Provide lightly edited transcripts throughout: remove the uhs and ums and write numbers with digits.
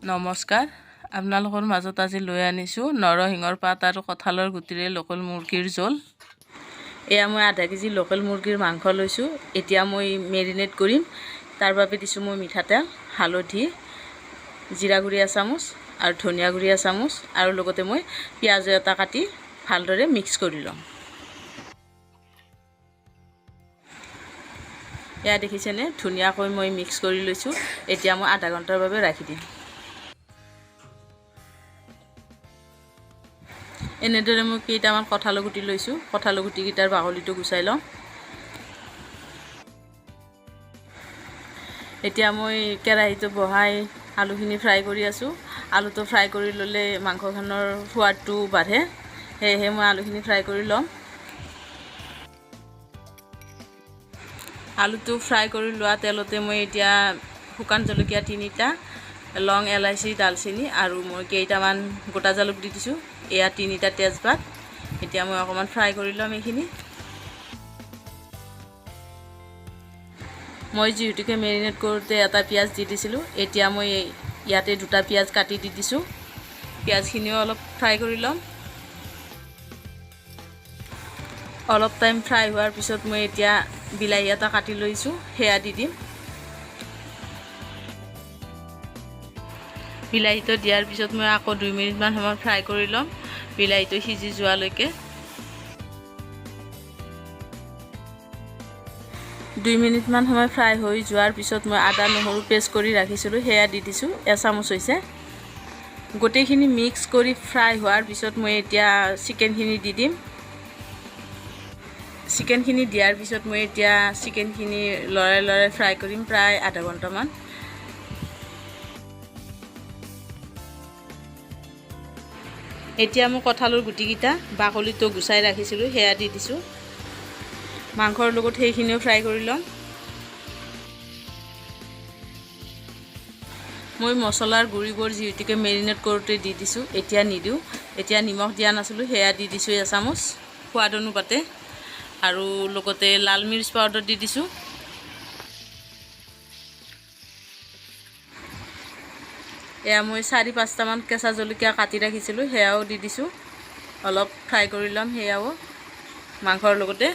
নমস্কাৰ আপোনালোকৰ মাজত আজি লৈ আনিছোঁ নৰসিংহৰ পাত আৰু কঁঠালৰ গুটিৰে লোকেল মুৰ্গীৰ জোল। এয়া মই আধা কেজি লোকেল মুৰ্গীৰ মাংস লৈছোঁ। এতিয়া মই মেৰিনেট কৰিম। তাৰ বাবে দিছোঁ মই মিঠাতেল, হালধি, জিৰা গুড়ি এচামুচ আৰু ধনিয়া গুড়ি এচামুচ আৰু লগতে মই পিঁয়াজ এটা কাটি ভালদৰে মিক্স কৰি ল'ম। এয়া দেখিছেনে ধুনীয়াকৈ মই মিক্স কৰি লৈছোঁ। এতিয়া মই আধা ঘণ্টাৰ বাবে ৰাখি দিম। এনেদৰে মই কেইটামান কঁঠালৰ গুটি লৈছোঁ। কঁঠালৰ গুটিকেইটাৰ বাকলিটো গুচাই লওঁ। এতিয়া মই কেৰাহীটো বহাই আলুখিনি ফ্ৰাই কৰি আছোঁ। আলুটো ফ্ৰাই কৰি ল'লে মাংসখনৰ সোৱাদটো বাঢ়ে, সেয়েহে মই আলুখিনি ফ্ৰাই কৰি ল'ম। আলুটো ফ্ৰাই কৰি লোৱা তেলতে মই এতিয়া শুকান জলকীয়া 3টা, লং, এলাইচি, দালচেনি আৰু মই কেইটামান গোটা জালুক দি দিছোঁ। এয়া 3টা তেজপাত। এতিয়া মই অকণমান ফ্ৰাই কৰি ল'ম এইখিনি। মই যিহেতুকে মেৰিনেট কৰোঁতে এটা পিঁয়াজ দি দিছিলোঁ, এতিয়া মই ইয়াতে 2টা পিঁয়াজ কাটি দি দিছোঁ। পিঁয়াজখিনিও অলপ ফ্ৰাই কৰি ল'ম। অলপ টাইম ফ্ৰাই হোৱাৰ পিছত মই এতিয়া বিলাহী এটা কাটি লৈছোঁ, সেয়া দি দিম। বিলাহীটো দিয়াৰ পিছত মই আকৌ 2 মিনিটমান সময় ফ্ৰাই কৰি ল'ম, বিলাহীটো সিজি যোৱালৈকে। 2 মিনিটমান সময় ফ্ৰাই হৈ যোৱাৰ পিছত মই আদা নহৰু পেষ্ট কৰি ৰাখিছিলোঁ, সেয়া দি দিছোঁ, এচামুচ হৈছে। গোটেইখিনি মিক্স কৰি ফ্ৰাই হোৱাৰ পিছত মই এতিয়া চিকেনখিনি দি দিম। চিকেনখিনি দিয়াৰ পিছত মই এতিয়া চিকেনখিনি লৰাই লৰাই ফ্ৰাই কৰিম প্ৰায় আধা ঘণ্টামান। এতিয়া মই কঁঠালৰ গুটিকেইটা বাকলিটো গুচাই ৰাখিছিলোঁ, সেয়া দি দিছোঁ। মাংসৰ লগত সেইখিনিও ফ্ৰাই কৰি ল'ম। মই মছলাৰ গুড়িবোৰ যিহেতুকে মেৰিনেট কৰোঁতে দি দিছোঁ, এতিয়া নিদিওঁ। এতিয়া নিমখ দিয়া নাছিলোঁ, সেয়া দি দিছোঁ এচামুচ সোৱাদ অনুপাতে, আৰু লগতে লাল মিৰ্চ পাউডাৰ দি দিছোঁ। এয়া মই 4-5টামান কেঁচা জলকীয়া কাটি ৰাখিছিলোঁ, সেয়াও দি দিছোঁ। অলপ ফ্ৰাই কৰি ল'ম সেয়াও মাংসৰ লগতে।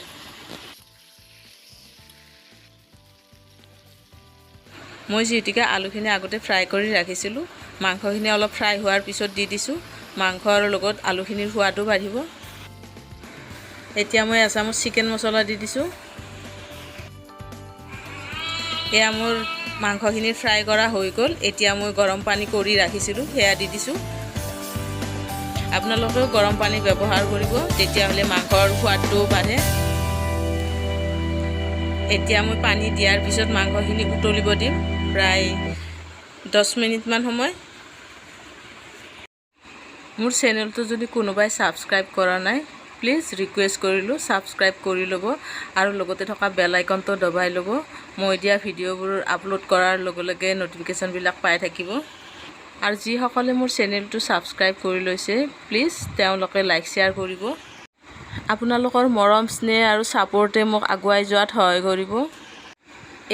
মই যিহেতুকে আলুখিনি আগতে ফ্ৰাই কৰি ৰাখিছিলোঁ, মাংসখিনি অলপ ফ্ৰাই হোৱাৰ পিছত দি দিছোঁ। মাংসৰ লগত আলুখিনিৰ সোৱাদো বাঢ়িব। এতিয়া মই এচামুচ চিকেন মছলা দি দিছোঁ। এয়া মোৰ মাংসখিনি ফ্ৰাই কৰা হৈ গ'ল। এতিয়া মই গৰম পানী কৰি ৰাখিছিলোঁ, সেয়া দি দিছোঁ। আপোনালোকেও গৰম পানী ব্যৱহাৰ কৰিব, তেতিয়াহ'লে মাংসৰ সোৱাদটো বাঢ়ে। এতিয়া মই পানী দিয়াৰ পিছত মাংসখিনি উতলিব দিম প্ৰায় 10 মিনিটমান সময়। মোৰ চেনেলটো যদি কোনোবাই ছাবস্ক্ৰাইব কৰা নাই, প্লিজ ৰিকুৱেষ্ট কৰিলোঁ ছাবস্ক্ৰাইব কৰি ল'ব আৰু লগতে থকা বেল আইকনটো দবাই ল'ব। মই দিয়া ভিডিঅ'বোৰ আপলোড কৰাৰ লগে লগে ন'টিফিকেশ্যনবিলাক পাই থাকিব। আৰু যিসকলে মোৰ চেনেলটো ছাবস্ক্ৰাইব কৰি লৈছে, প্লিজ তেওঁলোকে লাইক শ্বেয়াৰ কৰিব। আপোনালোকৰ মৰম, স্নেহ আৰু ছাপোৰ্টে মোক আগুৱাই যোৱাত সহায় কৰিব।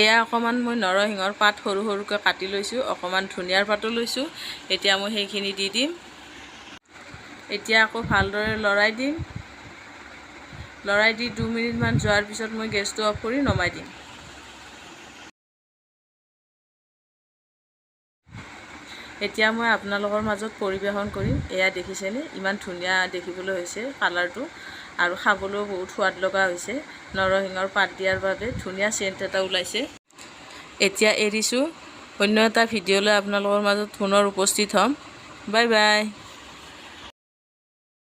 এয়া অকণমান মই নৰসিংহৰ পাত সৰু সৰুকৈ কাটি লৈছোঁ, অকণমান ধনিয়াৰ পাতো লৈছোঁ। এতিয়া মই সেইখিনি দি দিম। এতিয়া আকৌ ভালদৰে লৰাই দিম। লৰাই দি 2 মিনিটমান যোৱাৰ পিছত মই গেছটো অফ কৰি নমাই দিম। এতিয়া মই আপোনালোকৰ মাজত পৰিৱেশন কৰিম। এয়া দেখিছেনে ইমান ধুনীয়া দেখিবলৈ হৈছে কালাৰটো, আৰু খাবলৈও বহুত সোৱাদ লগা হৈছে। নৰসিংহৰ পাত দিয়াৰ বাবে ধুনীয়া চেণ্ট এটা ওলাইছে। এতিয়া এৰিছোঁ। অন্য এটা ভিডিঅ'লৈ আপোনালোকৰ মাজত পুনৰ উপস্থিত হ'ম। Bye bye.